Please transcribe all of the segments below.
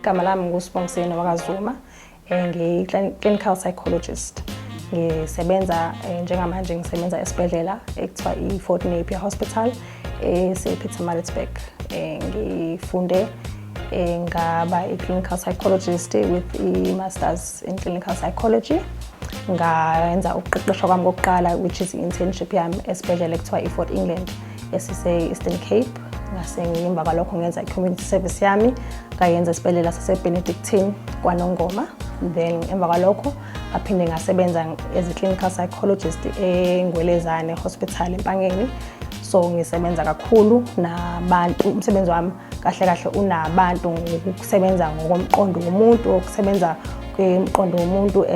Igama lami ngeSbongiseni wakaZuma, nge-clinical psychologist. Ngisebenza njengamanje ngisebenza esibhedlela ekuthiwa i-Fort Napier Hospital esePietermaritzburg. Ngifunde ngaba i-clinical psychologist with i-masters in clinical psychology. Ngayenza ukuqeqeshwa kwami kokuqala, which is internship yami esibhedlela ekuthiwa i-Fort England esise-Eastern Cape. Ngase ngemva kwalokho ngenza i-community service yami, ngayenza esibhedlela sase-Benedictine kwaNongoma. Then emva kwalokho ngaphinde ngasebenza as a clinical psychologist eNgwelezane Hospital eMpangeni. So ngisebenza kakhulu nabantu, umsebenzi wami kahle kahle unabantu, ukusebenza ngokomqondo womuntu, ukusebenza kwemqondo womuntu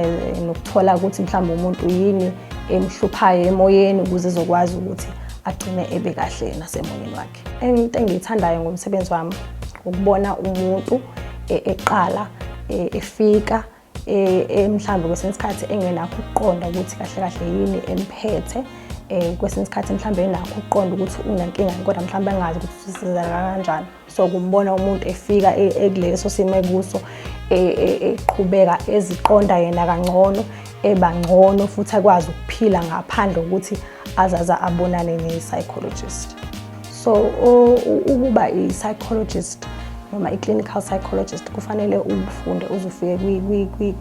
nokuthola ukuthi mhlawumbe umuntu yini emhluphayo emoyeni ukuze ezokwazi ukuthi agcine ebe kahle nasemoyeni wakhe. Into engiyithandayo ngomsebenzi wami ukubona umuntu eqala efika mhlawumbe kwesinye isikhathi engenakho ukuqonda ukuthi kahle kahle yini emphethe, kwesinye isikhathi mhlawumbe enakho ukuqonda ukuthi unenkinga kodwa mhlawumbe engazi ukuthi usizakala kanjani. So kumbona umuntu efika kuleso simo ekuso eqhubeka eziqonda yena kangcono, ebangcono futhi akwazi ukuphila ngaphandle ukuthi azaza abonane ne-psychologist. So ukuba i-psychologist noma i-clinical psychologist kufanele ufunde uzufike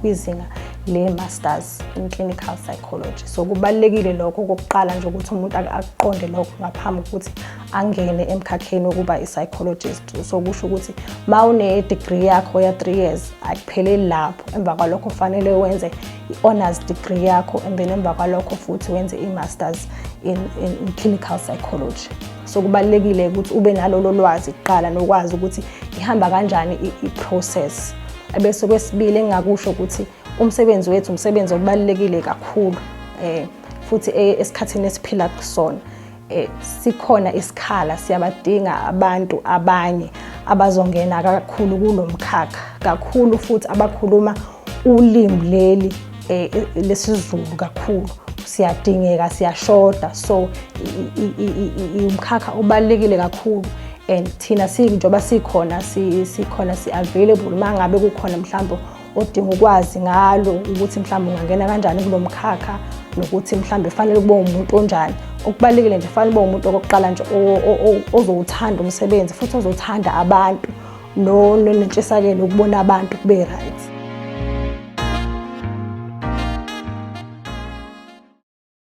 kwizinga le-masters in clinical psychology. So kubalulekile lokho kokuqala nje ukuthi umuntu aqonde lokho ngaphambi kokuthi angene emkhakheni wokuba i-psychologist. So kusho ukuthi mawune-degree yakho ya 3 years akupheleli lapho, emva kwalokho kufanele wenze i-honors degree yakho, and then emva kwalokho futhi wenze i-masters in clinical psychology. So kubalulekile ukuthi ube nalolo lwazi kuqala nokwazi ukuthi ihamba kanjani i-process. Bese kwesibili engakusho ukuthi umsebenzi wethu umsebenzi obalulekile kakhulu, futhi esikhathini esiphila kusona sikhona isikhala, siyabadinga abantu abanye abazongena kakhulu kulomkhakha, kakhulu futhi abakhuluma ulimi leli lesiZulu kakhulu. Siyadingeka, siyashoda. So umkhakha ubalulekile kakhulu, and thina njengoba sikhona si-available mangabe kukhona mhlawumbe odinga ukwazi ngalo ukuthi mhlawumbe ungangena kanjani kulomkhakha, nokuthi mhlawumbe kufanele kube umuntu onjani. Okubalulekile nje kufanele kube umuntu okokuqala nje ozowuthanda umsebenzi futhi ozothanda abantu, nentshisakelo ukubona abantu kube right.